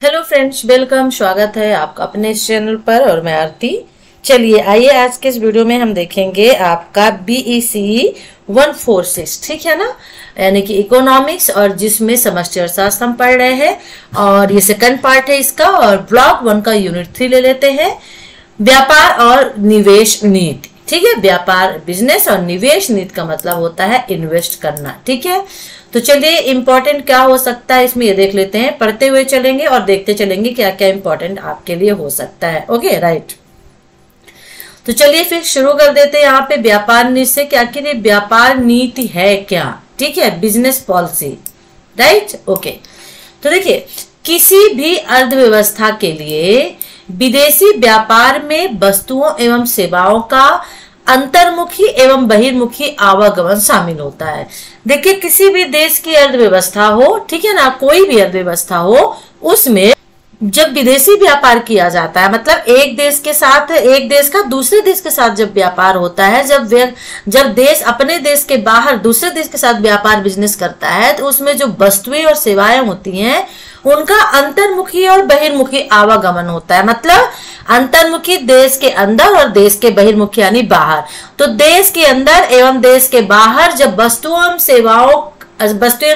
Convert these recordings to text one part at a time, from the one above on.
Hello friends, welcome. स्वागत है आपका अपने इस चैनल पर और मैं आरती। चलिए आइए आज के इस वीडियो में हम देखेंगे आपका BECE 146, ठीक है ना, यानी कि इकोनॉमिक्स, और जिसमें समष्टि अर्थशास्त्र हम पढ़ रहे हैं और ये सेकंड पार्ट है इसका। और ब्लॉक 1 का यूनिट 3 ले लेते हैं, व्यापार और निवेश नीति। ठीक है, व्यापार बिजनेस और निवेश नीति का मतलब होता है इन्वेस्ट करना। ठीक है, तो चलिए इंपॉर्टेंट क्या हो सकता है इसमें ये देख लेते हैं। पढ़ते हुए चलेंगे और देखते चलेंगे क्या क्या इंपॉर्टेंट आपके लिए हो सकता है। ओके राइट, तो चलिए फिर शुरू कर देते हैं यहाँ पे व्यापार नीति से कि आखिर ये व्यापार नीति है क्या। ठीक है, बिजनेस पॉलिसी, राइट। ओके, तो देखिए किसी भी अर्थव्यवस्था के लिए विदेशी व्यापार में वस्तुओं एवं सेवाओं का अंतर्मुखी एवं बहिर्मुखी आवागमन शामिल होता है। देखिए किसी भी देश की अर्थव्यवस्था हो, ठीक है ना, कोई भी अर्थव्यवस्था हो, उसमें जब विदेशी व्यापार किया जाता है, मतलब एक देश के साथ, एक देश का दूसरे देश के साथ जब व्यापार होता है, जब देश अपने देश के बाहर दूसरे देश के साथ व्यापार बिजनेस करता है, तो उसमें जो वस्तुएं और सेवाएं होती हैं उनका अंतर्मुखी और बहिर्मुखी आवागमन होता है। मतलब अंतर्मुखी देश के अंदर और देश के बहिर्मुखी यानी बाहर। तो देश के अंदर एवं देश के बाहर जब वस्तुएं एवं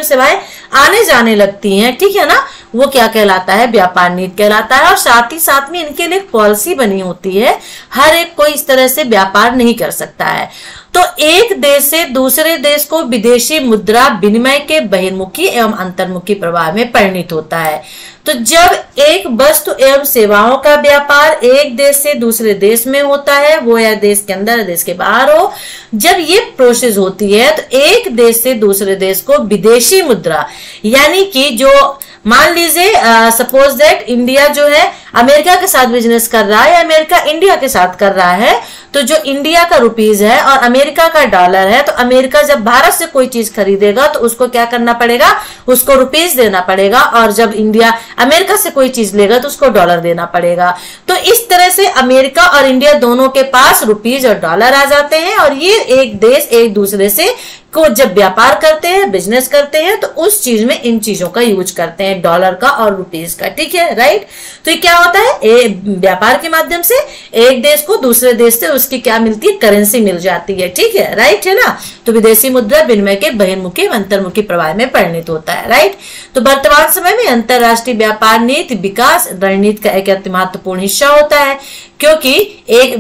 सेवाएं आने जाने लगती हैं, ठीक है ना, वो क्या कहलाता है, व्यापार नीति कहलाता है। और साथ ही साथ में इनके लिए एक पॉलिसी बनी होती है, हर एक कोई इस तरह से व्यापार नहीं कर सकता है। तो एक देश से दूसरे देश को विदेशी मुद्रा विनिमय के बहिर्मुखी एवं अंतर्मुखी प्रवाह में परिणित होता है। तो जब एक वस्तु एवं सेवाओं का व्यापार एक देश से दूसरे देश में होता है, वो या देश के अंदर या देश के बाहर हो, जब ये प्रोसेस होती है तो एक देश से दूसरे देश को विदेशी मुद्रा, यानी कि जो मान लीजिए सपोज दैट इंडिया जो है अमेरिका के साथ बिजनेस कर रहा है या अमेरिका इंडिया के साथ कर रहा है, तो जो इंडिया का रुपीज है और अमेरिका का डॉलर है, तो अमेरिका जब भारत से कोई चीज खरीदेगा तो उसको क्या करना पड़ेगा, उसको रुपीज देना पड़ेगा। और जब इंडिया अमेरिका से कोई चीज लेगा तो उसको डॉलर देना पड़ेगा। तो इस तरह से अमेरिका और इंडिया दोनों के पास रुपीज और डॉलर आ जाते हैं, और ये एक देश एक दूसरे से को जब व्यापार करते हैं, बिजनेस करते हैं, तो उस चीज में इन चीजों का यूज करते हैं, डॉलर का और रुपीज का। ठीक है, राइट। तो ये क्या होता है, व्यापार के माध्यम से एक देश को दूसरे देश से उसकी क्या मिलती है, करेंसी मिल जाती है। ठीक है, राइट है ना। तो विदेशी मुद्रा विनिमय के बहिर्मुखी अंतर्मुखी प्रवाह में परिणित होता है, राइट। तो वर्तमान समय में अंतरराष्ट्रीय व्यापार नीति विकास रणनीति का एक अति महत्वपूर्ण हिस्सा होता है, क्योंकि एक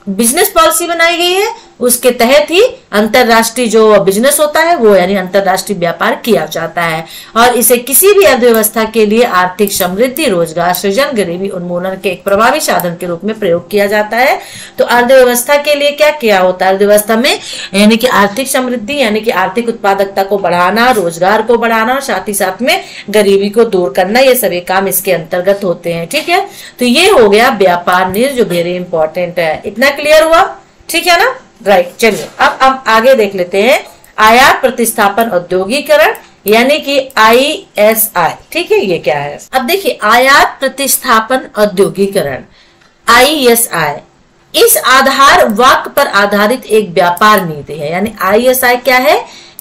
बिजनेस पॉलिसी बनाई गई है, उसके तहत ही अंतरराष्ट्रीय जो बिजनेस होता है वो यानी अंतरराष्ट्रीय व्यापार किया जाता है। और इसे किसी भी अर्थव्यवस्था के लिए आर्थिक समृद्धि, रोजगार सृजन, गरीबी उन्मूलन के एक प्रभावी साधन के रूप में प्रयोग किया जाता है। तो अर्थव्यवस्था के लिए क्या किया होता है, अर्थव्यवस्था में यानी कि आर्थिक समृद्धि यानी कि आर्थिक उत्पादकता को बढ़ाना, रोजगार को बढ़ाना और साथ ही साथ में गरीबी को दूर करना, ये सभी काम इसके अंतर्गत होते हैं। ठीक है, तो ये हो गया व्यापार नीति जो वेरी इंपॉर्टेंट है। इतना क्लियर हुआ, ठीक है ना, राइट। चलिए अब हम आगे देख लेते हैं आयात प्रतिस्थापन औद्योगिकरण यानी कि ISI। ठीक है, ये क्या है, अब देखिए आयात प्रतिस्थापन औद्योगिकरण ISI इस आधार वाक्य पर आधारित एक व्यापार नीति है। यानी ISI क्या है,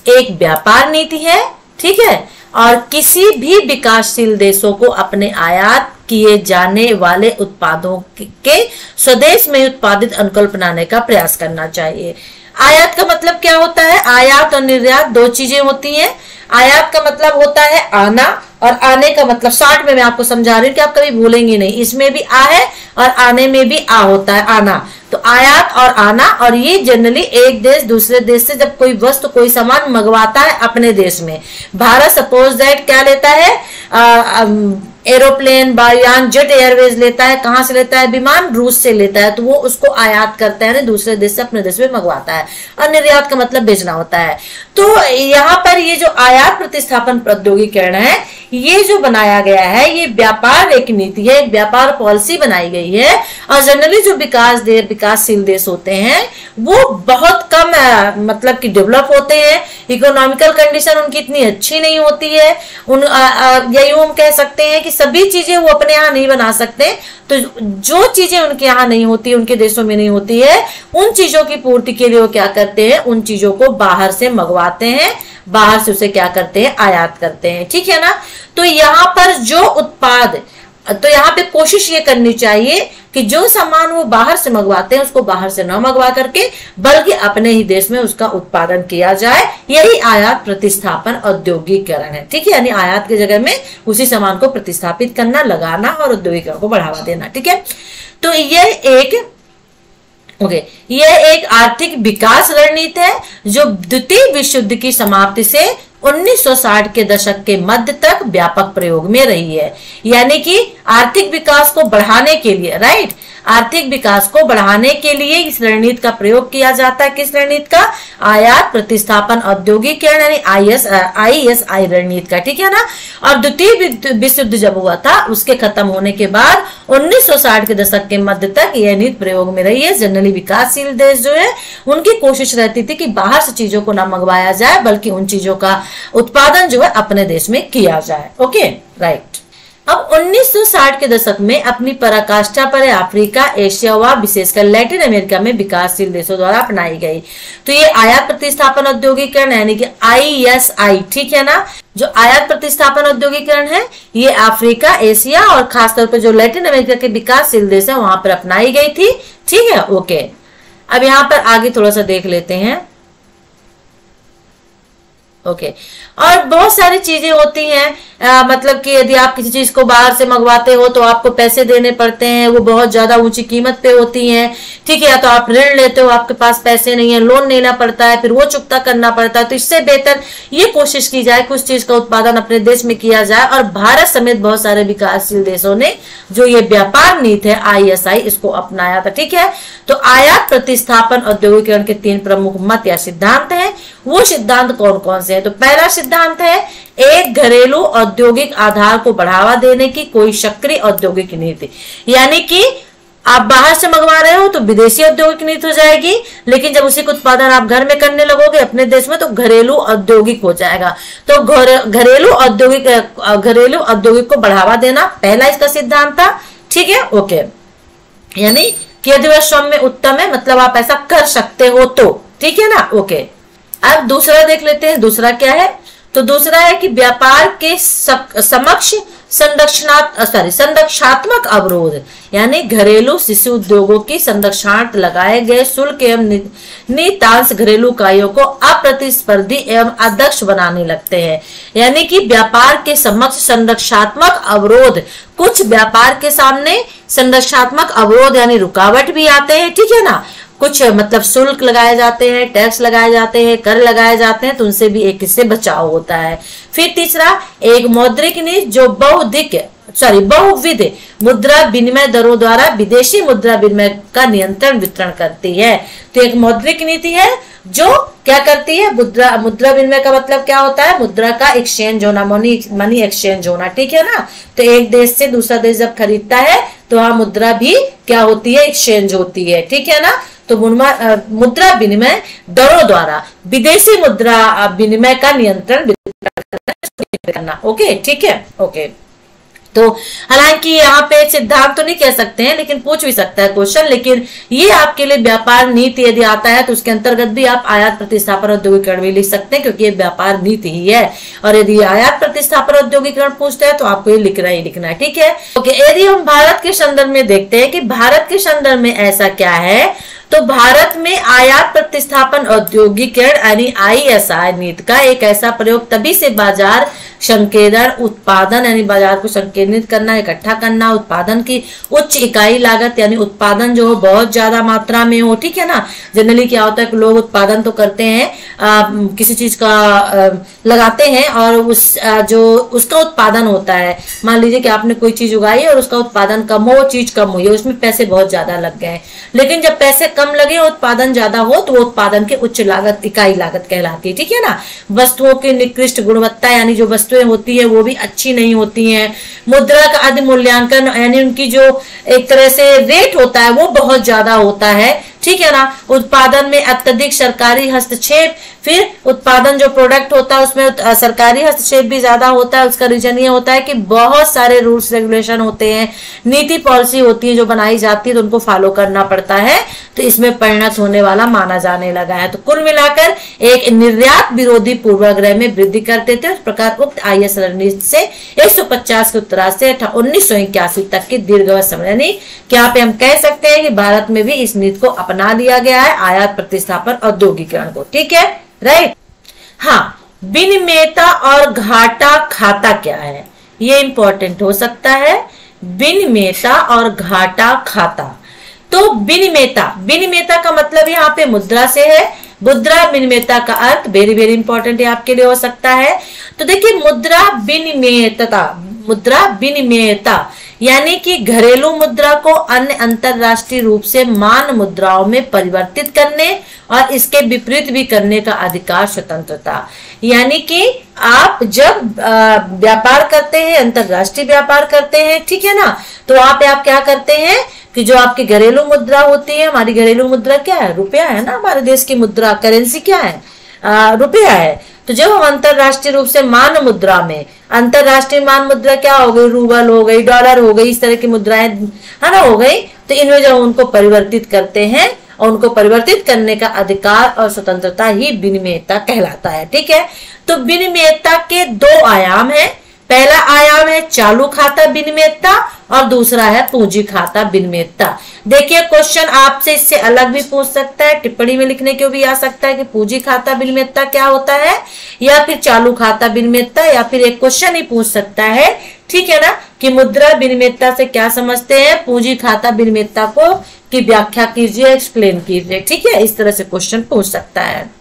एक व्यापार नीति है। ठीक है, और किसी भी विकासशील देशों को अपने आयात किए जाने वाले उत्पादों के स्वदेश में उत्पादित अनुकूल बनाने का प्रयास करना चाहिए। आयात का मतलब क्या होता है, आयात और निर्यात दो चीजें होती हैं। आयात का मतलब होता है आना, और आने का मतलब शॉर्ट में मैं आपको समझा रही हूँ कि आप कभी भूलेंगे नहीं, इसमें भी आ है और आने में भी आ होता है, आना। तो आयात और आना, और ये जनरली एक देश दूसरे देश से जब कोई वस्तु कोई सामान मंगवाता है अपने देश में, भारत सपोज दैट क्या लेता है, एरोप्लेन, वायुयान, जेट एयरवेज लेता है, कहां से लेता है, विमान रूस से लेता है, तो वो उसको आयात करता है, दूसरे देश से अपने देश में मंगवाता है। और निर्यात का मतलब भेजना होता है। तो यहाँ पर ये जो आयात प्रतिस्थापन प्रौद्योगिकीकरण है, ये जो बनाया गया है, ये व्यापार एक नीति है, एक व्यापार पॉलिसी बनाई गई है। और जनरली जो विकासशील देश होते हैं वो बहुत कम मतलब कि डेवलप होते हैं, इकोनॉमिकल कंडीशन उनकी इतनी अच्छी नहीं होती है। या यूं हम कह सकते हैं कि सभी चीजें वो अपने यहाँ नहीं बना सकते, तो जो चीजें उनके यहाँ नहीं होती, उनके देशों में नहीं होती है, उन चीजों की पूर्ति के लिए वो क्या करते हैं, उन चीजों को बाहर से मंगवा मंगवाते हैं, बाहर से उसे क्या करते हैं, आयात करते हैं। ठीक है ना। तो यहाँ पर जो उत्पाद, तो यहाँ पे कोशिश ये करनी चाहिए कि जो सामान वो बाहर से मंगवाते हैं उसको बाहर से न मंगवा करके बल्कि अपने ही देश में उसका उत्पादन किया जाए। यही आयात प्रतिस्थापन औद्योगिकरण है। ठीक है, यानी आयात की जगह में उसी सामान को प्रतिस्थापित करना, लगाना और औद्योगिकरण को बढ़ावा देना। ठीक है, तो यह एक आर्थिक विकास रणनीति है जो द्वितीय विश्व युद्ध की समाप्ति से 1960 के दशक के मध्य तक व्यापक प्रयोग में रही है। यानी कि आर्थिक विकास को बढ़ाने के लिए, राइट, आर्थिक विकास को बढ़ाने के लिए इस रणनीति का प्रयोग किया जाता है। किस रणनीति का? आयात प्रतिस्थापन औद्योगिकरण यानी ISI रणनीति का। ठीक है ना। और द्वितीय विश्व युद्ध जब हुआ था उसके खत्म होने के बाद 1960 के दशक के मध्य तक यह नीति प्रयोग में रही है। जनरली विकासशील देश जो है उनकी कोशिश रहती थी कि बाहर से चीजों को ना मंगवाया जाए बल्कि उन चीजों का उत्पादन जो है अपने देश में किया जाए। Okay, right. अब 1960 के दशक में अपनी पराकाष्ठा पर अफ्रीका, एशिया व विशेषकर लैटिन अमेरिका में विकासशील देशों द्वारा अपनाई गई। तो ये आयात प्रतिस्थापन औद्योगिकरण यानी कि ISI, ठीक है ना, जो आयात प्रतिस्थापन औद्योगिकरण है ये अफ्रीका, एशिया और खासतौर पर जो लैटिन अमेरिका के विकासशील देश है वहां पर अपनाई गई थी। ठीक है, ओके। अब यहाँ पर आगे थोड़ा सा देख लेते हैं। ओके, और बहुत सारी चीजें होती हैं, मतलब कि यदि आप किसी चीज को बाहर से मंगवाते हो तो आपको पैसे देने पड़ते हैं, वो बहुत ज्यादा ऊंची कीमत पे होती हैं। ठीक है, या तो आप ऋण लेते हो, आपके पास पैसे नहीं है, लोन लेना पड़ता है, फिर वो चुकता करना पड़ता है। तो इससे बेहतर ये कोशिश की जाए कि उस चीज का उत्पादन अपने देश में किया जाए। और भारत समेत बहुत सारे विकासशील देशों ने जो ये व्यापार नीति है ISI इसको अपनाया था। ठीक है, तो आयात प्रतिस्थापन औद्योगिकरण के 3 प्रमुख मत या सिद्धांत हैं। वो सिद्धांत कौन कौन से हैं? तो पहला सिद्धांत है एक घरेलू औद्योगिक आधार को बढ़ावा देने की कोई सक्रिय औद्योगिक नीति। यानी कि आप बाहर से मंगवा रहे हो तो विदेशी औद्योगिक नीति हो जाएगी, लेकिन जब उसी का उत्पादन आप घर में करने लगोगे अपने देश में तो घरेलू औद्योगिक हो जाएगा। तो घरेलू औद्योगिक को बढ़ावा देना पहला इसका सिद्धांत था। ठीक है, ओके। यानी कि यदि वह श्रम में उत्तम है, मतलब आप ऐसा कर सकते हो तो। ठीक है ना, ओके। अब दूसरा देख लेते हैं। दूसरा क्या है? तो दूसरा है कि व्यापार के समक्ष संरक्षणात्मक अवरोध यानी घरेलू शिशु उद्योगों की संरक्षणार्थ लगाए गए शुल्क एवं नीतांश घरेलू इकाइयों को अप्रतिस्पर्धी एवं अदक्ष बनाने लगते हैं। यानी कि व्यापार के समक्ष संरक्षणात्मक अवरोध, कुछ व्यापार के सामने संरक्षणात्मक अवरोध यानी रुकावट भी आते हैं। ठीक है ना, कुछ मतलब शुल्क लगाए जाते हैं, टैक्स लगाए जाते हैं, कर लगाए जाते हैं, तो उनसे भी एक इससे बचाव होता है। फिर तीसरा, एक मौद्रिक नीति जो बहुविध मुद्रा विनिमय दरों द्वारा विदेशी मुद्रा विनिमय का नियंत्रण वितरण करती है। तो एक मौद्रिक नीति है जो क्या करती है? मुद्रा विनिमय का मतलब क्या होता है? मुद्रा का एक्सचेंज होना, मनी एक्सचेंज होना। ठीक है ना, तो एक देश से दूसरा देश जब खरीदता है तो वहां मुद्रा भी क्या होती है? एक्सचेंज होती है। ठीक है ना, तो मुद्रा विनिमय दरों द्वारा विदेशी मुद्रा विनिमय का नियंत्रण करना। ओके, ठीक है, ओके। तो हालांकि यहाँ पे सिद्धांत तो नहीं कह सकते हैं, लेकिन पूछ भी सकता है क्वेश्चन। लेकिन ये आपके लिए व्यापार नीति यदि आता है तो उसके अंतर्गत भी आप आयात प्रतिस्थापन औद्योगिकरण भी लिख सकते हैं, क्योंकि ये व्यापार नीति ही है। और यदि आयात प्रतिस्थापन औद्योगिकरण पूछते हैं तो आपको ये लिखना ही लिखना है। ठीक है, ओके। यदि हम भारत के संदर्भ में देखते हैं कि भारत के संदर्भ में ऐसा क्या है, तो भारत में आयात प्रतिस्थापन औद्योगिकरण यानी ISI नीति का एक ऐसा प्रयोग तभी से बाजार संकेंद्रण उत्पादन यानी बाजार को संकेंद्रित करना, इकट्ठा करना, उत्पादन की उच्च इकाई लागत यानी उत्पादन जो हो बहुत ज्यादा मात्रा में हो। ठीक है ना, जनरली क्या होता है कि लोग उत्पादन तो करते हैं, किसी चीज का लगाते हैं और उसका उत्पादन होता है। मान लीजिए कि आपने कोई चीज उगाई और उसका उत्पादन कम हो, चीज कम हुई है, उसमें पैसे बहुत ज्यादा लग गए। लेकिन जब पैसे कम लगे और उत्पादन ज्यादा हो तो वो उत्पादन के उच्च लागत, इकाई लागत कहलाती है। ठीक है ना, वस्तुओं की निकृष्ट गुणवत्ता यानी जो वस्तुएं होती है वो भी अच्छी नहीं होती हैं। मुद्रा का अधिक मूल्यांकन यानी उनकी जो एक तरह से रेट होता है वो बहुत ज्यादा होता है। ठीक है ना, उत्पादन में अत्यधिक सरकारी हस्तक्षेप, फिर उत्पादन जो प्रोडक्ट होता है उसमें सरकारी हस्तक्षेप भी ज्यादा होता है। उसका रीजन ये होता है कि बहुत सारे रूल्स रेगुलेशन होते हैं, नीति पॉलिसी होती है जो बनाई जाती है, तो उनको फॉलो करना पड़ता है, तो इसमें परिणत होने वाला माना जाने लगा है। तो कुल मिलाकर एक निर्यात विरोधी पूर्वाग्रह में वृद्धि करते थे। इस प्रकार उक्त IS रणनीति से 150 के उत्तरार्ध से 1981 तक की दीर्घावधि समय, यानी यहाँ पे हम कह सकते हैं कि भारत में भी इस नीति को अपना लिया गया है, आयात प्रतिस्थापन औद्योगिकरण को। ठीक है, राइट। हाँ, विनिमेयता और घाटा खाता क्या है, ये इंपॉर्टेंट हो सकता है। विनिमेयता और घाटा खाता, तो विनिमेयता का मतलब यहाँ पे मुद्रा से है। मुद्रा विनिमेयता का अर्थ वेरी वेरी इंपॉर्टेंट आपके लिए हो सकता है। तो देखिए, मुद्रा विनिमेयता यानी कि घरेलू मुद्रा को अन्य अंतरराष्ट्रीय रूप से मान मुद्राओं में परिवर्तित करने और इसके विपरीत भी करने का अधिकार, स्वतंत्रता। यानी कि आप जब व्यापार करते हैं, अंतरराष्ट्रीय व्यापार करते हैं, ठीक है ना, तो वहां पे आप क्या करते हैं कि जो आपकी घरेलू मुद्रा होती है, हमारी घरेलू मुद्रा क्या है, रुपया है ना, हमारे देश की मुद्रा करेंसी क्या है, रुपया है। तो जब हम अंतरराष्ट्रीय रूप से मान मुद्रा में, अंतरराष्ट्रीय मान मुद्रा क्या हो गई, रूबल हो गई, डॉलर हो गई, इस तरह की मुद्राएं है ना हो गई, तो इनमें जब उनको परिवर्तित करते हैं और उनको परिवर्तित करने का अधिकार और स्वतंत्रता ही विनिमेयता कहलाता है। ठीक है, तो विनिमेयता के दो आयाम है। पहला आयाम है चालू खाता विनिमेयता और दूसरा है पूंजी खाता विनिमेयता। देखिए, क्वेश्चन आपसे इससे अलग भी पूछ सकता है, टिप्पणी में लिखने को भी आ सकता है कि पूंजी खाता विनिमेयता क्या होता है, या फिर चालू खाता विनिमेयता, या फिर एक क्वेश्चन ही पूछ सकता है, ठीक है ना, कि मुद्रा विनिमेयता से क्या समझते हैं, पूंजी खाता विनिमेयता को की व्याख्या कीजिए, एक्सप्लेन कीजिए। ठीक है, इस तरह से क्वेश्चन पूछ सकता है।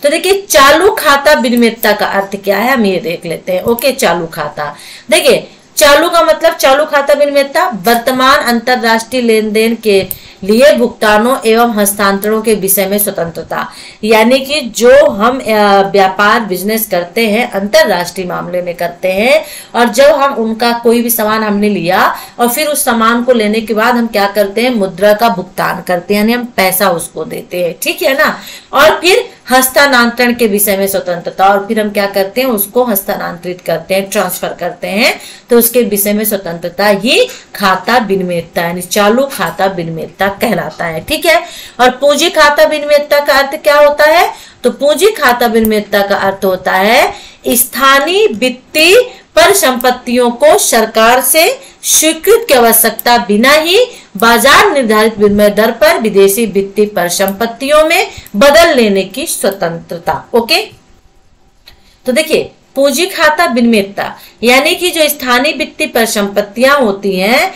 तो देखिए, चालू खाता विनिमेयता का अर्थ क्या है, हम ये देख लेते हैं। ओके, चालू खाता, देखिए चालू का मतलब, चालू खाता विनिमेयता वर्तमान अंतरराष्ट्रीय लेन देन के लिए भुगतानों एवं हस्तांतरणों के विषय में स्वतंत्रता। यानी कि जो हम व्यापार बिजनेस करते हैं, अंतरराष्ट्रीय मामले में करते हैं, और जब हम उनका कोई भी सामान हमने लिया और फिर उस सामान को लेने के बाद हम क्या करते हैं, मुद्रा का भुगतान करते हैं, यानी हम पैसा उसको देते हैं। ठीक है ना, और फिर हस्तांतरण के विषय में स्वतंत्रता, और फिर हम क्या करते हैं, उसको हस्तांतरित करते हैं, ट्रांसफर करते हैं, तो उसके विषय में स्वतंत्रता ही खाता विनिमेयता यानी चालू खाता विनिमेयता कहलाता है। ठीक है, और पूंजी खाता विनिमेयता का अर्थ क्या होता है, तो पूंजी खाता विनिमेयता का अर्थ होता है स्थानीय वित्तीय परिसंपत्तियों को सरकार से स्वीकृत की आवश्यकता बिना ही बाजार निर्धारित विनिमय दर पर विदेशी वित्तीय परिसंपत्तियों में बदल लेने की स्वतंत्रता। ओके, तो देखिए, पूंजी खाता विनिमेयता यानी कि जो स्थानीय वित्तीय परिसंपत्तियां होती हैं,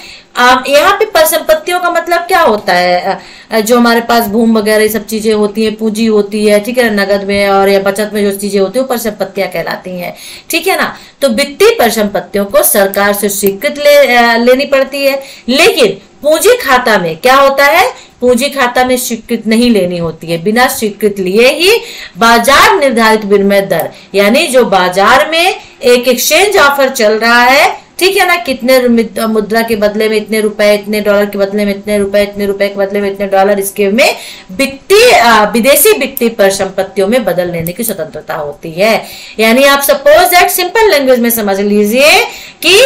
यहाँ पे परिसंपत्तियों का मतलब क्या होता है, जो हमारे पास भूमि वगैरह सब चीजें होती है, पूंजी होती है, ठीक है, नगद में और या बचत में जो चीजें होती है वो परिसंपत्तियां कहलाती हैं। ठीक है ना, तो वित्तीय परिसंपत्तियों को सरकार से स्वीकृत लेनी पड़ती है, लेकिन पूंजी खाता में क्या होता है, पूंजी खाता में स्वीकृत नहीं लेनी होती है, बिना स्वीकृत लिए ही बाजार निर्धारित विनिमय दर, यानी जो बाजार में एक एक्सचेंज ऑफर चल रहा है, ठीक है ना, कितने मुद्रा के बदले में इतने रुपए, इतने डॉलर के बदले में इतने रुपए, इतने रुपए के बदले में इतने डॉलर, इसके में विदेशी वित्तीय परिसंपत्तियों में बदल लेने की स्वतंत्रता होती है। यानी आप सपोज दैट सिंपल लैंग्वेज में समझ लीजिए कि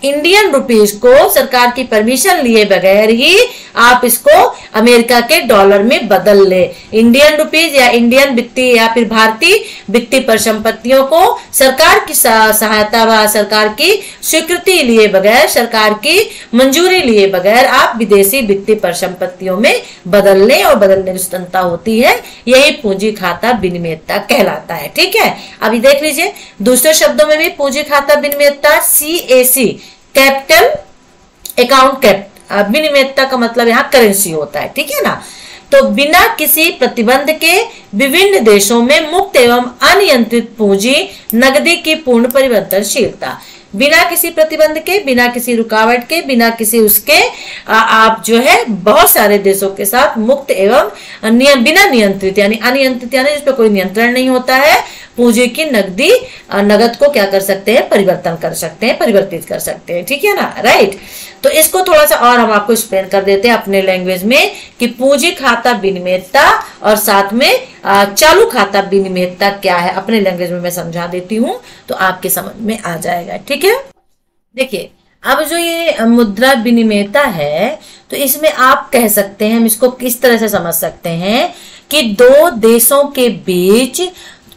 इंडियन रुपीज को सरकार की परमिशन लिए बगैर ही आप इसको अमेरिका के डॉलर में बदल ले। इंडियन रुपीज या इंडियन वित्तीय या फिर भारतीय वित्तीय परिसंपत्तियों को सरकार की सहायता व सरकार की स्वीकृति लिए बगैर, सरकार की मंजूरी लिए बगैर आप विदेशी वित्तीय परिसंपत्तियों में बदल लें और बदलने की स्वतंत्रता होती है। यही पूंजी खाता विनिमेयता कहलाता है। ठीक है, अभी देख लीजिए दूसरे शब्दों में भी पूंजी खाता विनिमेयता CAC कैपिटल अकाउंट विनिमेयता का मतलब यहाँ करेंसी होता है। ठीक है ना, तो बिना किसी प्रतिबंध के विभिन्न देशों में मुक्त एवं अनियंत्रित पूंजी नकदी की पूर्ण परिवर्तनशीलता, बिना किसी प्रतिबंध के, बिना किसी रुकावट के, बिना किसी उसके आप जो है बहुत सारे देशों के साथ मुक्त एवं बिना नियंत्रित, यानी अनियंत्रित यानी जिस पर कोई नियंत्रण नहीं होता है, पूंजी की नगद को क्या कर सकते हैं, परिवर्तन कर सकते हैं, परिवर्तित कर सकते हैं, ठीक है ना, राइट। तो इसको थोड़ा सा और हम आपको एक्सप्लेन कर देते हैं अपने लैंग्वेज में कि पूंजी खाता विनिमयता और साथ में चालू खाता विनिमयता क्या है, अपने लैंग्वेज में मैं समझा देती हूँ तो आपके समझ में आ जाएगा, ठीक है। देखिए अब जो ये मुद्रा विनिमयता है तो इसमें आप कह सकते हैं, हम इसको किस तरह से समझ सकते हैं कि दो देशों के बीच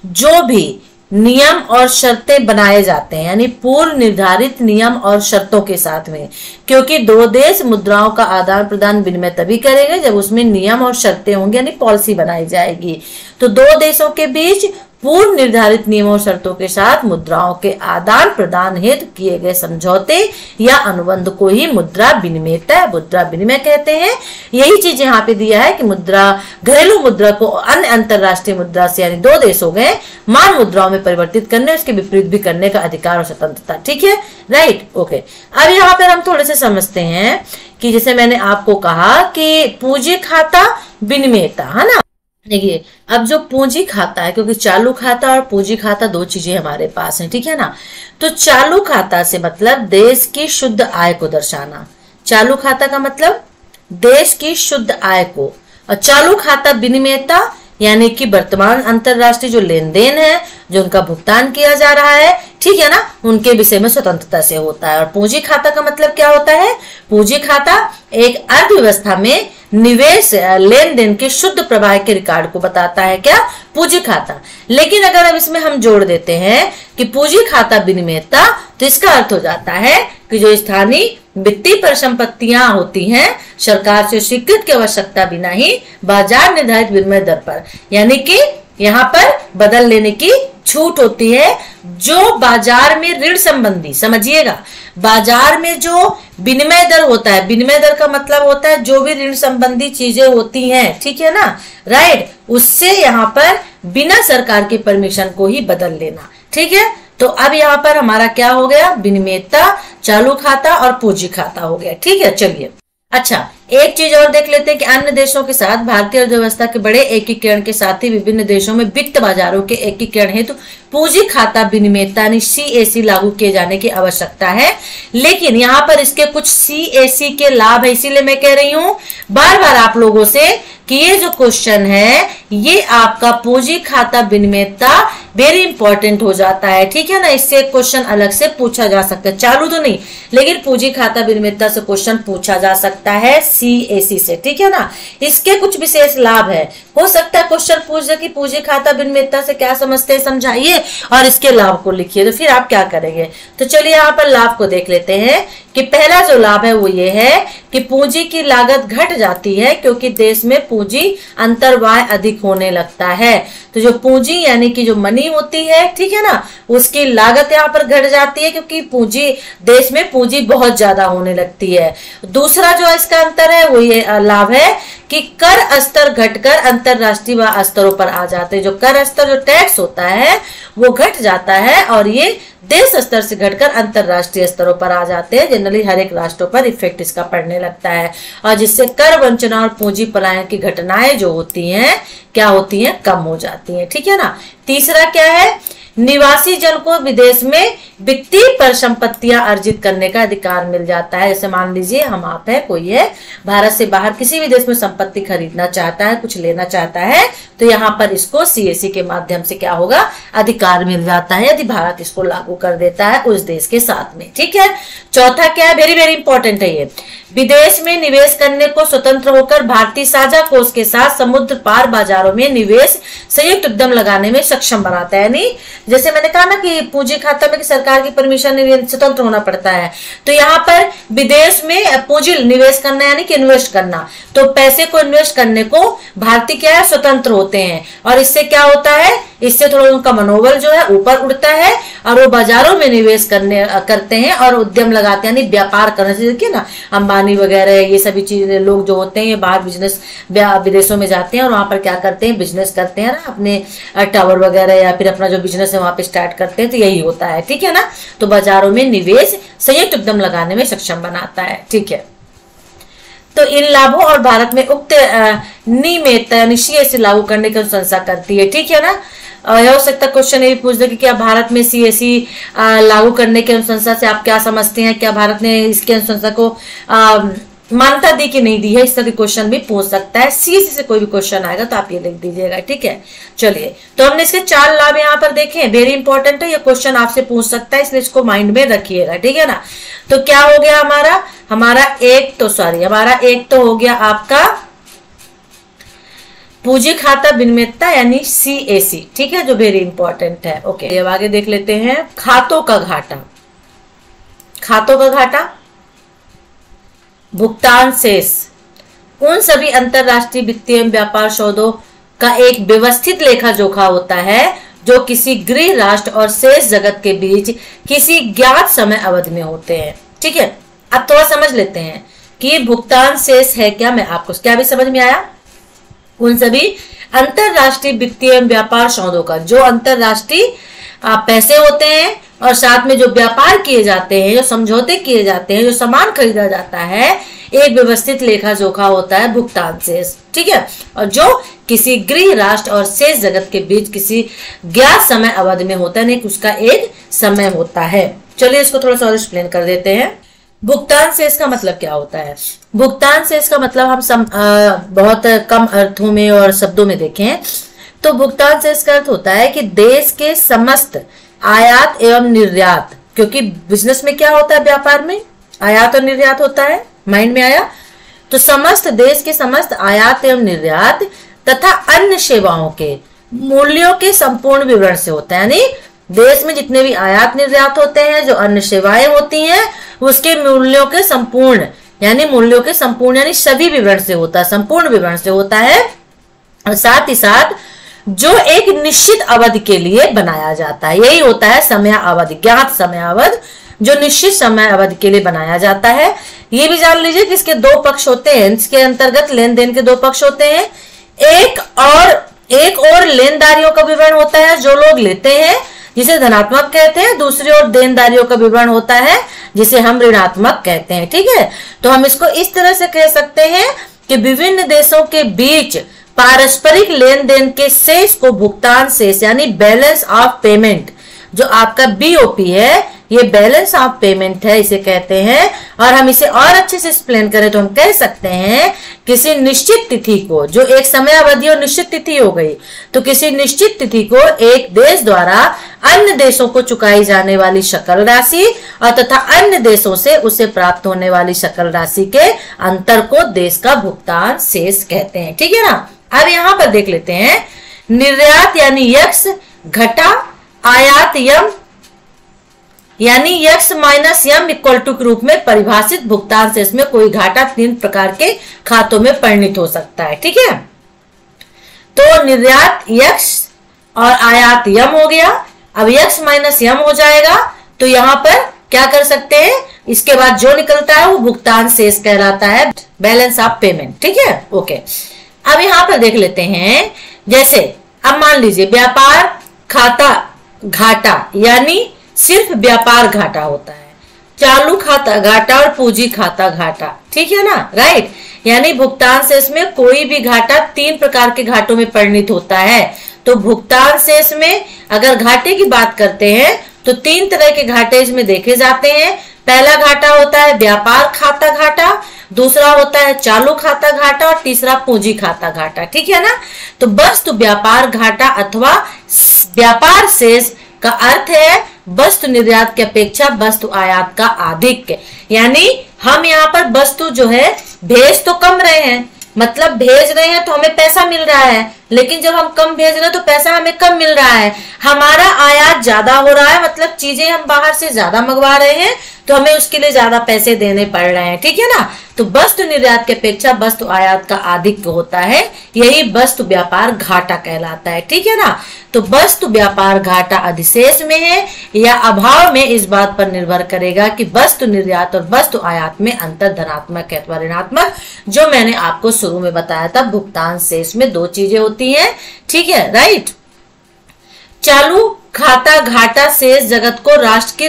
जो भी नियम और शर्तें बनाए जाते हैं, यानी पूर्व निर्धारित नियम और शर्तों के साथ में, क्योंकि दो देश मुद्राओं का आदान प्रदान विनिमय तभी करेंगे जब उसमें नियम और शर्तें होंगी, यानी पॉलिसी बनाई जाएगी। तो दो देशों के बीच पूर्व निर्धारित नियमों और शर्तों के साथ मुद्राओं के आदान प्रदान हेतु किए गए समझौते या अनुबंध को ही मुद्रा विनिमयता, मुद्रा विनिमय कहते हैं। यही चीज यहाँ पे दिया है कि मुद्रा, घरेलू मुद्रा को अन्य अंतरराष्ट्रीय मुद्रा से, यानी दो देश हो गए, मान मुद्राओं में परिवर्तित करने, उसके विपरीत भी करने का अधिकार और स्वतंत्रता, ठीक है, राइट, ओके। अब यहाँ पर हम थोड़े से समझते हैं कि जैसे मैंने आपको कहा कि पूंजी खाता विनिमयता, है ना। देखिए अब जो पूंजी खाता है, क्योंकि चालू खाता और पूंजी खाता दो चीजें हमारे पास हैं, ठीक है ना। तो चालू खाता से मतलब देश की शुद्ध आय को दर्शाना, चालू खाता का मतलब देश की शुद्ध आय को, और चालू खाता विनिमयता यानी कि वर्तमान अंतरराष्ट्रीय जो लेन देन है, जो उनका भुगतान किया जा रहा है, ठीक है ना, उनके विषय में स्वतंत्रता से होता है। और पूंजी खाता का मतलब क्या होता है, पूंजी खाता एक अर्थव्यवस्था में निवेश लेन देन के शुद्ध प्रवाह के रिकॉर्ड को बताता है, क्या, पूंजी खाता। लेकिन अगर अब इसमें हम जोड़ देते हैं कि पूंजी खाता विनिमयता, तो इसका अर्थ हो जाता है कि जो स्थानीय वित्तीय परिसंपत्तियां होती हैं सरकार से स्वीकृत की आवश्यकता बिना ही बाजार निर्धारित विनिमय दर पर, यानी कि यहाँ पर बदल लेने की छूट होती है, जो बाजार में ऋण संबंधी, समझिएगा, बाजार में जो विनिमय दर होता है, विनिमय दर का मतलब होता है जो भी ऋण संबंधी चीजें होती हैं, ठीक है ना, राइट, उससे यहाँ पर बिना सरकार की परमिशन को ही बदल लेना, ठीक है। तो अब यहाँ पर हमारा क्या हो गया, विनिमयता, चालू खाता और पूंजी खाता हो गया, ठीक है। चलिए अच्छा एक चीज और देख लेते हैं कि अन्य देशों के साथ भारतीय अर्थव्यवस्था के बड़े एकीकरण के साथ ही विभिन्न देशों में वित्त बाजारों के एकीकरण हेतु पूंजी खाता विनिमयता यानी CAC लागू किए जाने की आवश्यकता है। लेकिन यहाँ पर इसके कुछ CAC के लाभ है, इसीलिए मैं कह रही हूँ बार बार आप लोगों से कि ये जो क्वेश्चन है ये आपका पूंजी खाता विनिमयता वेरी इंपॉर्टेंट हो जाता है, ठीक है ना। इससे क्वेश्चन अलग से पूछा जा सकता है, चालू तो नहीं, लेकिन पूंजी खाता विनिमयता से क्वेश्चन पूछा जा सकता है CAC से, ठीक है ना। इसके कुछ विशेष लाभ है, हो सकता है क्वेश्चन पूछ दे कि पूंजी खाता विनिमयता से क्या समझते हैं, समझाइए और इसके लाभ को लिखिए, तो फिर आप क्या करेंगे। तो चलिए यहाँ पर लाभ को देख लेते हैं कि पहला जो लाभ है वो ये है कि पूंजी की लागत घट जाती है क्योंकि देश में पूंजी अंतर्वाह अधिक होने लगता है। तो जो पूंजी यानी कि जो मनी होती है, ठीक है ना, उसकी लागत यहाँ पर घट जाती है क्योंकि पूंजी, देश में पूंजी बहुत ज्यादा होने लगती है। दूसरा जो इसका अंतर है वो ये लाभ है कि कर स्तर घटकर अंतरराष्ट्रीय स्तरों पर आ जाते हैं। जो कर स्तर, जो टैक्स होता है वो घट जाता है और ये देश स्तर से घटकर अंतरराष्ट्रीय स्तरों पर आ जाते हैं। जनरली हर एक राष्ट्रों पर इफेक्ट इसका पड़ने लगता है और जिससे कर वंचना और पूंजी पलायन की घटनाएं जो होती हैं क्या होती हैं, कम हो जाती हैं, ठीक है ना। तीसरा क्या है, निवासी जन को विदेश में वित्तीय परिसंपत्तियां अर्जित करने का अधिकार मिल जाता है। जैसे मान लीजिए हम आप है, कोई है भारत से बाहर किसी भी देश में संपत्ति खरीदना चाहता है, कुछ लेना चाहता है, तो यहाँ पर इसको CAC के माध्यम से क्या होगा, अधिकार मिल जाता है यदि भारत इसको लागू कर देता है उस देश के साथ में, ठीक है। चौथा क्या है, वेरी वेरी इंपॉर्टेंट है ये, विदेश में निवेश करने को स्वतंत्र होकर भारतीय साझा कोष के साथ समुद्र पार बाजारों में निवेश संयुक्त उद्यम लगाने में सक्षम बनाता है। यानी जैसे मैंने कहा ना कि पूंजी खाता में सरकार की परमिशन स्वतंत्र होना पड़ता है, तो यहाँ पर विदेश में पूंजी निवेश करना यानी कि इन्वेस्ट करना, तो पैसे को इन्वेस्ट करने को भारतीय क्या है, स्वतंत्र होते हैं। और इससे क्या होता है, इससे थोड़ा उनका मनोबल जो है ऊपर उठता है और वो बाजारों में निवेश करते हैं और उद्यम लगाते हैं, यानी व्यापार करने से। देखिए ना अंबानी वगैरह ये सभी चीजें लोग जो होते हैं ये बाहर बिजनेस विदेशों में जाते हैं और वहां पर क्या करते हैं, बिजनेस करते हैं ना, अपने टावर वगैरह या फिर अपना जो बिजनेस है वहां पे स्टार्ट करते हैं, तो यही होता है, ठीक है ना। तो बाजारों में निवेश संयुक्त उद्यम लगाने में सक्षम बनाता है, ठीक है। तो इन लाभों और भारत में उक्त नियमित निश्चय से लागू करने की अनुशंसा करती है, ठीक है ना। यह हो सकता है क्वेश्चन ये भी पूछ दे कि क्या भारत में सीएसी लागू करने की अनुशंसा से आप क्या समझते हैं, क्या भारत ने इसकी अनुशंसा को मान्यता दी कि नहीं दी है, इस तरह के क्वेश्चन भी पूछ सकता है। सीएससी से कोई भी क्वेश्चन आएगा तो आप ये लिख दीजिएगा, ठीक है। चलिए, तो हमने इसके 4 लाभ यहाँ पर देखे हैं, वेरी इंपॉर्टेंट है, ये क्वेश्चन आपसे पूछ सकता है, इसलिए इसको माइंड में रखिएगा, ठीक है ना। तो क्या हो गया हमारा एक तो हो गया आपका पूंजी खाता विनियमितता यानी सीएसी, ठीक है, जो वेरी इंपॉर्टेंट है। ओके, अब आगे देख लेते हैं खातों का घाटा, भुगतान शेष उन सभी अंतरराष्ट्रीय वित्तीय व्यापार सौदों का एक व्यवस्थित लेखा जोखा होता है जो किसी गृह राष्ट्र और शेष जगत के बीच किसी ज्ञात समय अवधि में होते हैं, ठीक है। अब थोड़ा समझ लेते हैं कि भुगतान शेष है क्या, मैं आपको क्या भी समझ में आया। उन सभी अंतरराष्ट्रीय वित्तीय व्यापार सौदों का, जो अंतरराष्ट्रीय पैसे होते हैं और साथ में जो व्यापार किए जाते हैं, जो समझौते किए जाते हैं, जो सामान खरीदा जाता है, एक व्यवस्थित लेखा जोखा होता है भुगतान शेष, ठीक है। और जो किसी गृह राष्ट्र और शेष जगत के बीच किसी ज्ञात समय अवधि में होता है, उसका एक समय होता है। चलिए इसको थोड़ा सा और एक्सप्लेन कर देते हैं। भुगतान शेष का मतलब क्या होता है? भुगतान शेष का मतलब हम बहुत कम अर्थों में और शब्दों में देखें तो भुगतान शेष का अर्थ होता है कि देश के समस्त आयात एवं निर्यात, क्योंकि बिजनेस में क्या होता है, व्यापार में आयात और निर्यात होता है, माइंड में आया। तो समस्त देश के समस्त आयात एवं निर्यात तथा अन्य सेवाओं के मूल्यों के संपूर्ण विवरण से होता है, यानी देश में जितने भी आयात निर्यात होते हैं, जो अन्य सेवाएं होती हैं, उसके मूल्यों के संपूर्ण यानी सभी विवरण से होता है, संपूर्ण विवरण से होता है। और साथ ही साथ जो एक निश्चित अवधि के लिए बनाया जाता है, यही होता है समय अवधि, ज्ञात समय अवधि, जो निश्चित समय अवधि के लिए बनाया जाता है। ये भी जान लीजिए कि इसके 2 पक्ष होते हैं, इसके अंतर्गत लेन देन के 2 पक्ष होते हैं। एक और लेनदारियों का विवरण होता है जो लोग लेते हैं, जिसे धनात्मक कहते हैं, दूसरी ओर देनदारियों का विवरण होता है जिसे हम ऋणात्मक कहते हैं, ठीक है। तो हम इसको इस तरह से कह सकते हैं कि विभिन्न देशों के बीच पारस्परिक लेन देन के शेष को भुगतान शेष यानी बैलेंस ऑफ पेमेंट, जो आपका बीओपी है, ये बैलेंस ऑफ पेमेंट है, इसे कहते हैं। और हम इसे और अच्छे से एक्सप्लेन करें तो हम कह सकते हैं किसी निश्चित तिथि को, जो एक समय अवधि और निश्चित तिथि हो गई, तो किसी निश्चित तिथि को एक देश द्वारा अन्य देशों को चुकाई जाने वाली सकल राशि और तथा अन्य देशों से उसे प्राप्त होने वाली सकल राशि के अंतर को देश का भुगतान शेष कहते हैं, ठीक है ना। अब यहां पर देख लेते हैं निर्यात यानी यक्स घटा आयात यम यानी X minus M equal to के रूप में परिभाषित भुगतान शेष में कोई घाटा 3 प्रकार के खातों में परिणित हो सकता है, ठीक है। तो निर्यात यक्स और आयात यम हो गया। अब यक्स माइनस यम हो जाएगा तो यहां पर क्या कर सकते हैं, इसके बाद जो निकलता है वो भुगतान शेष कहलाता है, बैलेंस ऑफ पेमेंट, ठीक है। ओके, अब यहां पर देख लेते हैं, जैसे अब मान लीजिए व्यापार खाता घाटा यानी सिर्फ व्यापार घाटा होता है, चालू खाता घाटा और पूंजी खाता घाटा, ठीक है ना, राइट। यानी भुगतान शेष में कोई भी घाटा 3 प्रकार के घाटों में परिणित होता है। तो भुगतान शेष में अगर घाटे की बात करते हैं तो 3 तरह के घाटे इसमें देखे जाते हैं। पहला घाटा होता है व्यापार खाता घाटा, दूसरा होता है चालू खाता घाटा और तीसरा पूंजी खाता घाटा, ठीक है ना। तो वस्तु व्यापार घाटा अथवा व्यापार शेष का अर्थ है वस्तु निर्यात की अपेक्षा वस्तु आयात का आधिक्य, यानी हम यहाँ पर वस्तु जो है भेज तो कम रहे हैं, मतलब भेज रहे हैं तो हमें पैसा मिल रहा है, लेकिन जब हम कम भेज रहे हैं तो पैसा हमें कम मिल रहा है। हमारा आयात ज्यादा हो रहा है, मतलब चीजें हम बाहर से ज्यादा मंगवा रहे हैं तो हमें उसके लिए ज्यादा पैसे देने पड़ रहे हैं, ठीक है ना। तो वस्तु निर्यात की अपेक्षा वस्तु आयात का आधिक्य होता है, यही वस्तु व्यापार घाटा कहलाता है, ठीक है ना। तो वस्तु व्यापार घाटा अधिशेष में है या अभाव में, इस बात पर निर्भर करेगा कि वस्तु निर्यात और वस्तु आयात में अंतर धनात्मक है अथवा ऋणात्मक, जो मैंने आपको शुरू में बताया था। भुगतान शेष में 2 चीजें होती हैं, ठीक है, राइट। चालू खाता घाटा शेष जगत को राष्ट्र की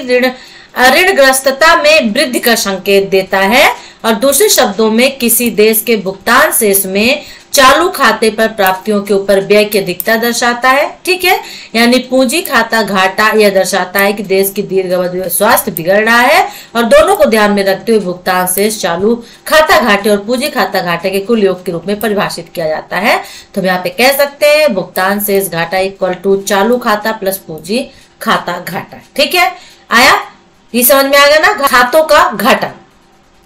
ऋणग्रस्तता में वृद्धि का संकेत देता है, और दूसरे शब्दों में किसी देश के भुगतान शेष में चालू खाते पर प्राप्तियों के ऊपर व्यय की अधिकता दर्शाता है। ठीक है, यानी पूंजी खाता घाटा यह दर्शाता है कि देश की दीर्घ अवधि में स्वास्थ्य बिगड़ रहा है, और दोनों को ध्यान में रखते हुए भुगतान शेष चालू खाता घाटे और पूंजी खाता घाटे के कुल योग के रूप में परिभाषित किया जाता है। तो हम यहाँ पे कह सकते हैं भुगतान शेष घाटा इक्वल टू चालू खाता प्लस पूंजी खाता घाटा। ठीक है, आया, ये समझ में आ गया ना, खातों का घाटा।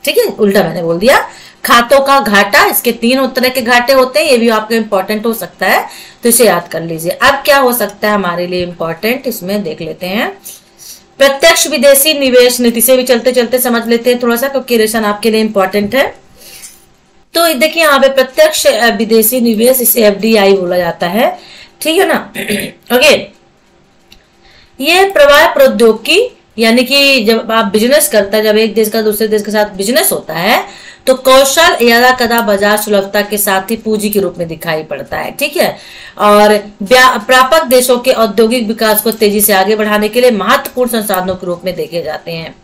ठीक है, उल्टा मैंने बोल दिया, खातों का घाटा। इसके 3 तरह के घाटे होते हैं, ये भी आपके इंपॉर्टेंट हो सकता है, तो इसे याद कर लीजिए। अब क्या हो सकता है हमारे लिए इंपॉर्टेंट, इसमें देख लेते हैं। प्रत्यक्ष विदेशी निवेश नीति से भी चलते चलते समझ लेते हैं थोड़ा सा, क्योंकि रेशन आपके लिए इंपॉर्टेंट है। तो देखिए यहाँ पे प्रत्यक्ष विदेशी निवेश, इसे FDI बोला जाता है। ठीक है ना। ओके, ये प्रवाह प्रौद्योगिकी, यानी कि जब आप बिजनेस करता है, जब एक देश का दूसरे देश के साथ बिजनेस होता है, तो कौशल या कदा बाजार सुलभता के साथ ही पूंजी के रूप में दिखाई पड़ता है। ठीक है, और प्रापक देशों के औद्योगिक विकास को तेजी से आगे बढ़ाने के लिए महत्वपूर्ण संसाधनों के रूप में देखे जाते हैं।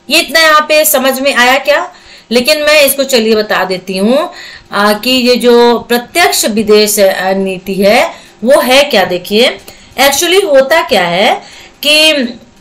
ये इतना यहाँ पे समझ में आया क्या? लेकिन मैं इसको चलिए बता देती हूँ कि ये जो प्रत्यक्ष विदेश नीति है वो है क्या। देखिए, एक्चुअली होता क्या है कि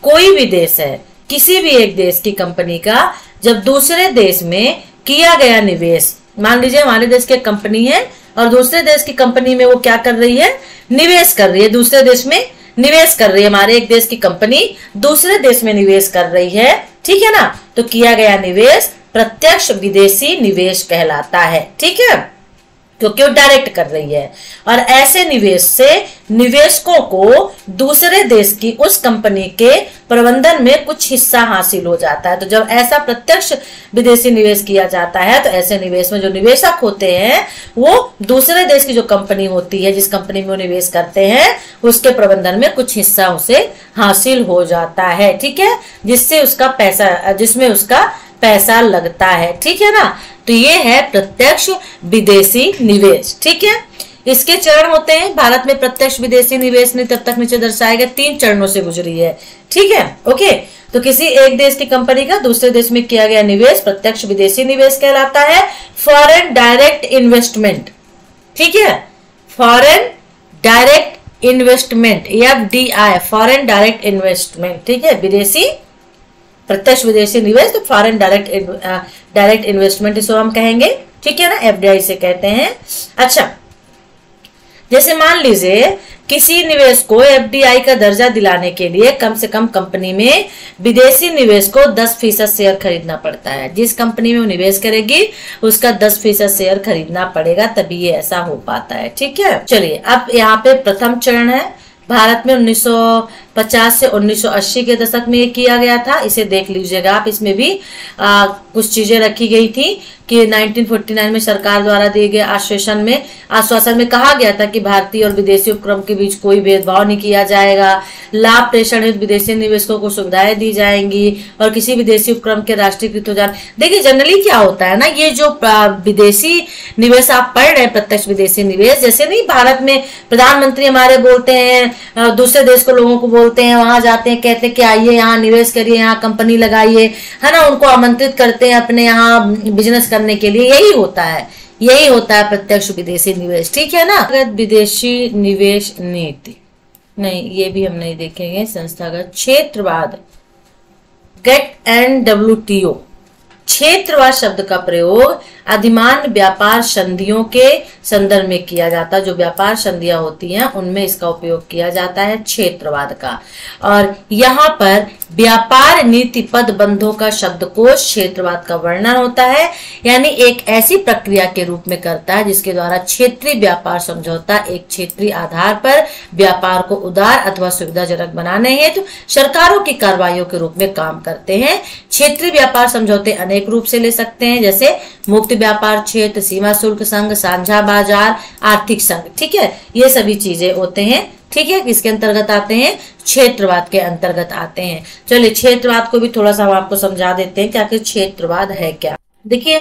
कोई भी देश है, किसी भी एक देश की कंपनी का जब दूसरे देश में किया गया निवेश, मान लीजिए हमारे देश की कंपनी है और दूसरे देश की कंपनी में वो क्या कर रही है, निवेश कर रही है, दूसरे देश में निवेश कर रही है। हमारे एक देश की कंपनी दूसरे देश में निवेश कर रही है, ठीक है ना, तो किया गया निवेश प्रत्यक्ष विदेशी निवेश कहलाता है। ठीक है, क्योंकि वो डायरेक्ट कर रही है, और ऐसे निवेश से निवेशकों को दूसरे देश की उस कंपनी के प्रबंधन में कुछ हिस्सा हासिल हो जाता है। तो जब ऐसा प्रत्यक्ष विदेशी निवेश किया जाता है, तो ऐसे निवेश में जो निवेशक होते हैं वो दूसरे देश की जो कंपनी होती है, जिस कंपनी में वो निवेश करते हैं, उसके प्रबंधन में कुछ हिस्सा उसे हासिल हो जाता है। ठीक है, जिससे उसका पैसा, जिसमें उसका पैसा लगता है। ठीक है ना, तो ये है प्रत्यक्ष विदेशी निवेश। ठीक है, इसके चरण होते हैं। भारत में प्रत्यक्ष विदेशी निवेश ने तब तक नीचे दर्शाए गए 3 चरणों से गुजरी है। ठीक है, ओके, तो किसी एक देश की कंपनी का दूसरे देश में किया गया निवेश प्रत्यक्ष विदेशी निवेश कहलाता है। फॉरेन डायरेक्ट इन्वेस्टमेंट, ठीक है, foreign direct investment, FDI, foreign direct investment. ठीक है, विदेशी प्रत्यक्ष विदेशी निवेश, तो फॉरेन डायरेक्ट इन्वेस्टमेंट इसको हम कहेंगे। ठीक है ना, FDI से कहते हैं। अच्छा, जैसे मान लीजिए किसी निवेश को FDI का दर्जा दिलाने के लिए कम से कम कंपनी में विदेशी निवेश को 10% शेयर खरीदना पड़ता है। जिस कंपनी में वो निवेश करेगी उसका 10% शेयर खरीदना पड़ेगा, तभी ये ऐसा हो पाता है। ठीक है, चलिए अब यहाँ पे प्रथम चरण है। भारत में 1950 से 1980 के दशक में ये किया गया था, इसे देख लीजिएगा आप। इसमें भी कुछ चीजें रखी गई थी कि 1949 में सरकार द्वारा दिए गए आश्वासन में कहा गया था कि भारतीय और विदेशी उपक्रम के बीच कोई भेदभाव नहीं किया जाएगा, लाभ प्रेषण हेतु विदेशी निवेशकों को सुविधाएं दी जाएंगी और किसी विदेशी उपक्रम के राष्ट्रीयकृत हो जाने। देखिए जनरली क्या होता है ना, ये जो विदेशी निवेश आप पढ़ रहे हैं, प्रत्यक्ष विदेशी निवेश, जैसे नहीं भारत में प्रधानमंत्री हमारे बोलते हैं, दूसरे देश को लोगों को बोलते हैं, वहां जाते हैं, कहते हैं कि आइए यहाँ निवेश करिए, यहाँ कंपनी लगाइए, है ना, उनको आमंत्रित करते हैं अपने यहाँ बिजनेस करने के लिए। यही होता है प्रत्यक्ष विदेशी निवेश। ठीक है ना। विदेशी निवेश नीति नहीं, ये भी हम नहीं देखेंगे। संस्थागत क्षेत्रवाद, गेट एंड WTO, क्षेत्रवाद शब्द का प्रयोग अधिमान्य व्यापार संधियों के संदर्भ में किया जाता है। जो व्यापार संधियां होती हैं उनमें इसका उपयोग किया जाता है क्षेत्रवाद का। और यहाँ पर व्यापार नीति पदबंधों का शब्दकोश क्षेत्रवाद का वर्णन होता है, यानी एक ऐसी प्रक्रिया के रूप में करता है जिसके द्वारा क्षेत्रीय व्यापार समझौता एक क्षेत्रीय आधार पर व्यापार को उदार अथवा सुविधाजनक बनाने हेतु सरकारों की कार्रवाइयों के रूप में काम करते हैं। क्षेत्रीय व्यापार समझौते अनेक रूप से ले सकते हैं, जैसे मुक्त व्यापार क्षेत्र, सीमा शुल्क संघ, साझा बाजार, आर्थिक संघ। ठीक है, ये सभी चीजें होते हैं। ठीक है, किसके अंतर्गत आते हैं, क्षेत्रवाद के अंतर्गत आते हैं। चलिए क्षेत्रवाद को भी थोड़ा सा हम आपको समझा देते हैं कि आखिर क्षेत्रवाद है क्या। देखिए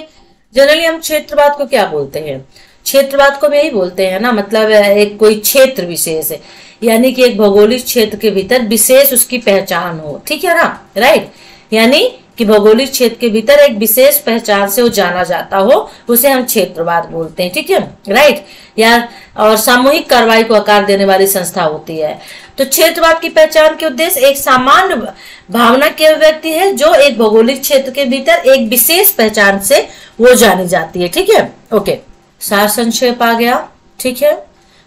जनरली हम क्षेत्रवाद को क्या बोलते हैं, क्षेत्रवाद को भी यही बोलते हैं ना, मतलब एक कोई क्षेत्र विशेष है, यानी कि एक भौगोलिक क्षेत्र के भीतर विशेष उसकी पहचान हो। ठीक है ना, राइट, यानी कि भौगोलिक क्षेत्र के भीतर एक विशेष पहचान से वो जाना जाता हो, उसे हम क्षेत्रवाद बोलते हैं। ठीक है, राइट। या और सामूहिक कार्रवाई को आकार देने वाली संस्था होती है। तो क्षेत्रवाद की पहचान के उद्देश्य एक सामान्य भावना की अभिव्यक्ति है जो एक भौगोलिक क्षेत्र के भीतर एक विशेष पहचान से वो जानी जाती है। ठीक है, ओके, सार संक्षेप आ गया। ठीक है,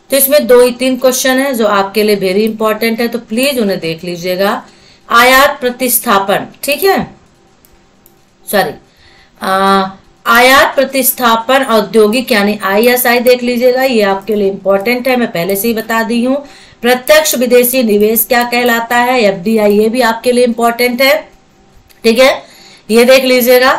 तो इसमें 2 ही 3 क्वेश्चन है जो आपके लिए वेरी इंपॉर्टेंट है, तो प्लीज उन्हें देख लीजिएगा। आयात प्रतिस्थापन, ठीक है, सॉरी, आयात प्रतिस्थापन औद्योगिक यानी ISI देख लीजिएगा, ये आपके लिए इंपॉर्टेंट है, मैं पहले से ही बता दी हूँ। प्रत्यक्ष विदेशी निवेश क्या कहलाता है, FDI, ये भी आपके लिए इंपॉर्टेंट है। ठीक है, ये देख लीजिएगा,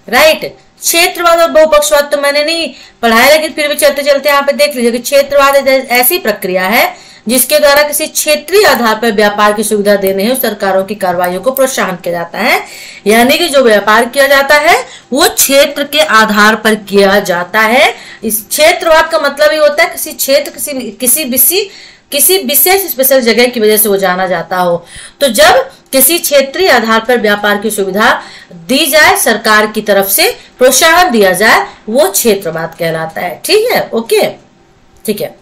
राइट। क्षेत्रवाद और बहुपक्षवाद तो मैंने नहीं पढ़ाया, लेकिन फिर भी चलते चलते यहाँ पे देख लीजिए कि क्षेत्रवाद ऐसी प्रक्रिया है जिसके द्वारा किसी क्षेत्रीय आधार पर व्यापार की सुविधा देने हेतु सरकारों की कार्रवाइयों को प्रोत्साहन किया जाता है। यानी कि जो व्यापार किया जाता है वो क्षेत्र के आधार पर किया जाता है। इस क्षेत्रवाद का मतलब ये होता है किसी क्षेत्र किसी विशेष स्पेशल जगह की वजह से वो जाना जाता हो। तो जब किसी क्षेत्रीय आधार पर व्यापार की सुविधा दी जाए, सरकार की तरफ से प्रोत्साहन दिया जाए, वो क्षेत्रवाद कहलाता है। ठीक है, ओके, ठीक है।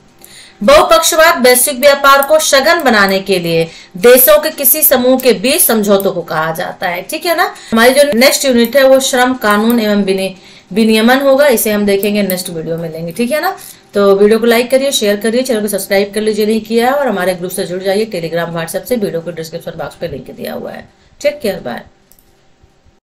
बहुपक्षवाद वैश्विक व्यापार को सघन बनाने के लिए देशों के किसी समूह के बीच समझौतों को कहा जाता है। ठीक है ना। हमारी जो नेक्स्ट यूनिट है वो श्रम कानून एवं विनियमन होगा, इसे हम देखेंगे नेक्स्ट वीडियो में लेंगे। ठीक है ना। तो वीडियो को लाइक करिए, शेयर करिए, चैनल को सब्सक्राइब कर लीजिए नहीं किया है, और हमारे ग्रुप से जुड़ जाइए। टेलीग्राम, व्हाट्सएप से वीडियो को डिस्क्रिप्शन बॉक्स पे लिंक दिया हुआ है। Take care, bye.